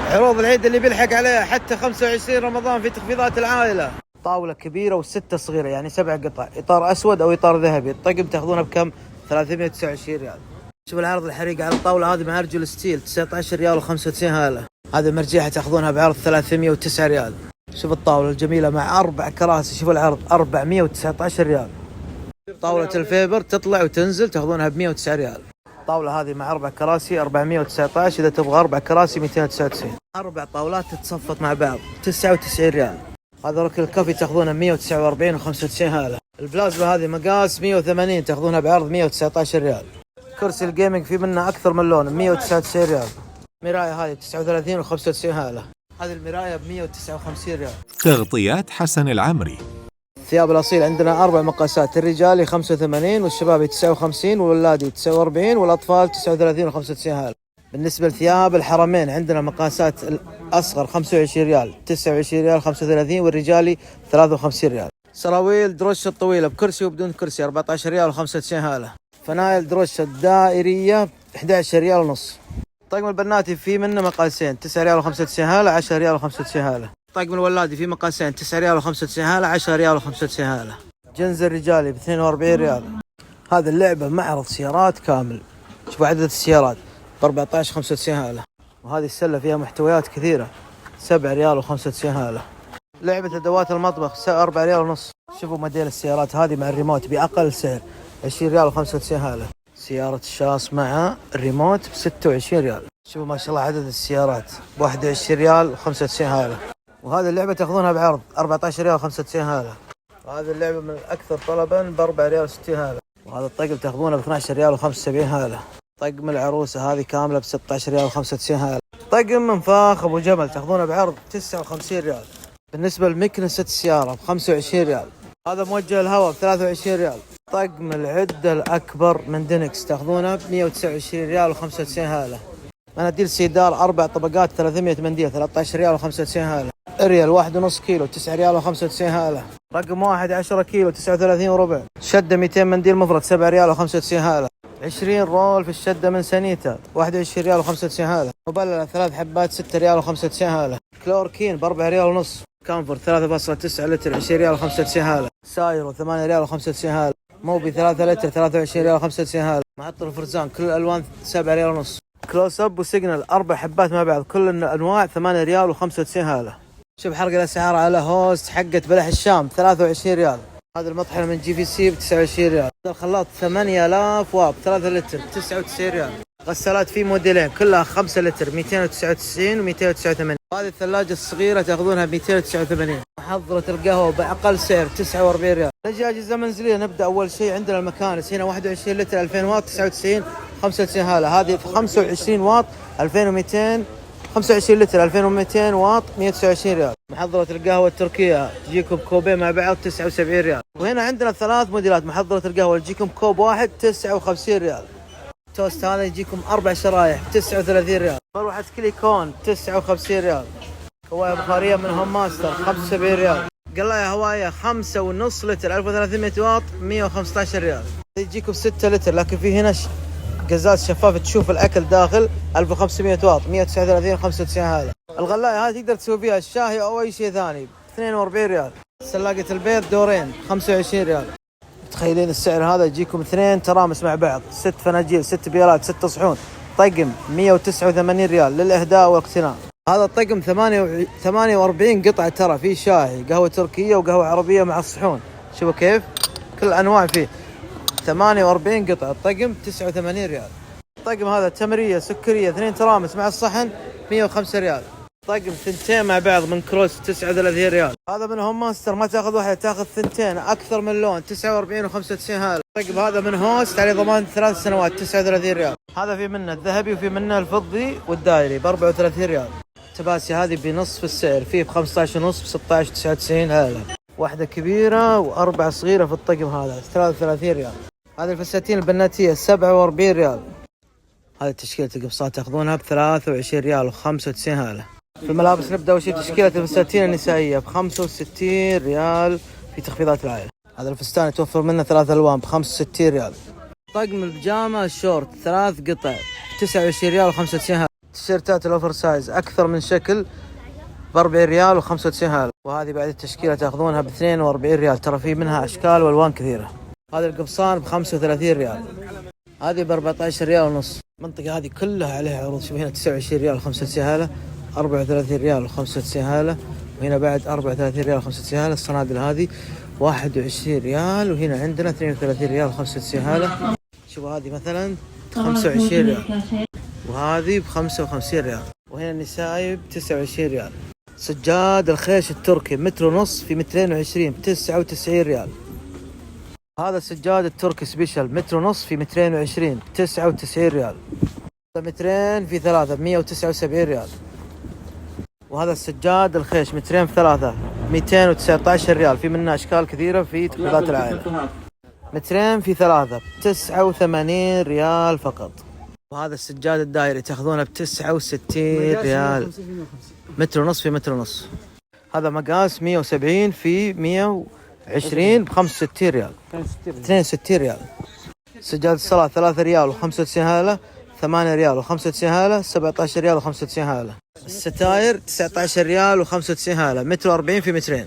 عروض العيد اللي بيلحق عليها حتى 25 رمضان في تخفيضات العائلة. طاولة كبيرة وستة صغيرة، يعني 7 قطع، إطار أسود أو إطار ذهبي. الطقم تاخذونه بكم؟ 329 ريال. شوف العرض الحريق على الطاولة هذه مع رجل ستيل، 19 ريال و95 هالة. هذه المرجيحة تاخذونها بعرض 309 ريال. شوف الطاولة الجميلة مع 4 كراسي، شوف العرض 419 ريال. طاولة الفيبر تطلع وتنزل تاخذونها ب 109 ريال. الطاولة هذه مع 4 كراسي 419، إذا تبغى 4 كراسي 299. 4 طاولات تتصفط مع بعض 99 ريال. هذا ركن الكافي تاخذونه 149 و95 هالة. البلازما هذه مقاس 180 تاخذونها بعرض 119 ريال. كرسي الجيمنج في منه أكثر من لون 199 ريال. مراية هذه 39 و95 هالة. هذه المراية ب 159 ريال. تغطيات حسن العمري. الثياب الأصيل عندنا 4 مقاسات، الرجالي 85 والشبابي 59 والولادي 49 والأطفال 39 و95 هالة. بالنسبة لثياب الحرمين عندنا مقاسات الأصغر 25 ريال، 29 ريال، 35 والرجالي 53 ريال. سراويل دروشة الطويلة بكرسي وبدون كرسي 14 ريال و95 هالة. فنايل دروشة الدائرية 11 ريال ونص. طقم البناتي في منه مقاسين 9 ريال و95 هالة، 10 ريال و95 هالة. طقم الولادي في مقاسين 9 ريال و95 هالة، 10 ريال و95 هالة. جنز الرجالي ب 42 ريال. هذه اللعبة معرض سيارات كامل، شوفوا عدد السيارات ب 14 95 هالة. وهذه السلة فيها محتويات كثيرة 7 ريال و95 هالة. لعبة أدوات المطبخ 4 ريال ونص. شوفوا موديل السيارات هذه مع الريموت بأقل سعر 20 ريال و95 هالة. سيارة الشاص مع الريموت ب 26 ريال. شوفوا ما شاء الله عدد السيارات ب 21 ريال و95 هالة. وهذه اللعبة تاخذونها بعرض 14 ريال و95 هالة. وهذه اللعبة من الأكثر طلبا ب 4 ريال و60 هالة. وهذا الطقم تاخذونه ب 12 ريال و75 هالة. طقم العروسة هذه كاملة ب 16 ريال و95 هالة. طقم منفاخ أبو جمل تاخذونه بعرض 59 ريال. بالنسبة لمكنسة السيارة ب 25 ريال. هذا موجه الهواء ب 23 ريال. طقم العدة الأكبر من دينكس تاخذونه ب 129 ريال و95 هالة. مناديل سيدار 4 طبقات 300 منديل 13 ريال و95 هالة. اريال 1.5 كيلو 9 ريال و95 هالة. رقم 1 10 كيلو 39 وربع. شدة 200 منديل مفرد 7 ريال و95 هالة. 20 رول في الشدة من سانيتا 21 ريال و95 هالة. مبللة 3 حبات 6 ريال و95 هالة. كلوركين ب 4 ريال ونص. كامفور 3.9 لتر 20 ريال و95 هالة. سايرو 8 ريال و95 هالة. موبي 3 لتر 23 ريال و95 هالة. معطر الفرزان كل الألوان 7 ريال ونص. كلوز اب وسيجنال 4 حبات مع بعض كل الأنواع 8 ريال و95 هالة. شوف حرق الأسعار على هوست حقت بلح الشام 23 ريال. هذا المطحنة من جي في سي ب 29 ريال. هذا الخلاط 8000 واط 3 لتر 99 ريال. غسالات في موديلين كلها 5 لتر 299 و289. هذه الثلاجة الصغيرة تاخذونها ب 289. محضرة القهوة بأقل سعر 49 ريال. نجي أجهزة منزلية، نبدأ أول شيء عندنا المكانس هنا 21 لتر 2000 واط 99 95 هالة. هذه 25 واط 2200، 25 لتر 2200 واط 129 ريال. محضرة القهوة التركية تجيكم كوبين مع بعض 79 ريال. وهنا عندنا 3 موديلات محضرة القهوة تجيكم كوب واحد 59 ريال. توست هذا يجيكم 4 شرايح 39 ريال. مروحة كليكون 59 ريال. هواية بخارية من هوم ماستر 75 ريال. قلاية هواية 5.5 لتر 1300 واط 115 ريال. يجيكم 6 لتر لكن في هنا قزاز شفاف تشوف الأكل داخل 1500 واط 139 95 هذا. الغلاية هذه تقدر تسوي فيها الشاهي أو أي شيء ثاني 42 ريال. سلاقة البيض دورين 25 ريال. تخيلين السعر هذا يجيكم 2 ترامس مع بعض 6 فناجيل 6 بيالات 6 صحون. طقم 189 ريال للإهداء والاقتناء. هذا الطقم 48 قطعة ترى، فيه شاهي قهوة تركية وقهوة عربية مع الصحون. شوفوا كيف كل أنواع فيه 48 قطعة. الطقم 89 ريال. الطقم هذا تمرية سكرية 2 ترامس مع الصحن 105 ريال. طقم 2 مع بعض من كروس 39 ريال. هذا من هوم ماستر ما تاخذ واحدة تاخذ 2 أكثر من لون 49 و95 هذا. الطقم هذا من هوست عليه ضمان 3 سنوات 39 ريال. هذا في منه الذهبي وفي منه الفضي والدائري ب 34 ريال. تباسي هذه بنصف السعر، فيه ب 15 ونص ب 16 99 هذا. واحدة كبيرة و4 صغيرة في الطقم هذا 33 ريال. هذه الفساتين البناتية 47 ريال. هذه تشكيلة القبصات تاخذونها ب 23 ريال و95 هالة. في الملابس نبدأ أول شيء تشكيلة الفساتين النسائية ب 65 ريال في تخفيضات العائلة. هذا الفستان يتوفر منه 3 ألوان ب 65 ريال. طقم البيجامة الشورت 3 قطع 29 ريال و95 هالة. تيشيرتات الأوفر سايز أكثر من شكل ب40 ريال و95 هالة. وهذه بعد التشكيلة تاخذونها ب42 ريال، ترى في منها أشكال والوان كثيرة. هذه القبصان ب35 ريال، هذه ب14 ريال ونص. المنطقة هذه كلها عليها عروض. شوف هنا 29 ريال و95 هالة، 34 ريال و95 هالة، وهنا بعد 34 ريال و95 هالة. الصنادل هذه 21 ريال، وهنا عندنا 32 ريال و95 هالة. شوفوا هذه مثلا 25 ريال، وهذه ب55 ريال، وهنا النسائي ب29 ريال. سجاد الخيش التركي متر ونص في 220 ب99 ريال. هذا السجاد التركي سبيشل متر ونص في 220 ب99 ريال. مترين في 3 ب179 ريال. وهذا السجاد الخيش مترين في 3 219 ريال، في منه أشكال كثيرة في تخفيضات العائلة. مترين في 3 ب89 ريال فقط. وهذا السجاد الدائري تاخذونه ب69 ريال، متر ونص في متر ونص. هذا مقاس 170 في 120 ب65 ريال، 62 ريال. سجاد الصلاة 3 ريال و95 هالة، 8 ريال و95 هالة، 17 ريال و95 هالة. الستاير 19 ريال و95 هالة، متر و40 في مترين.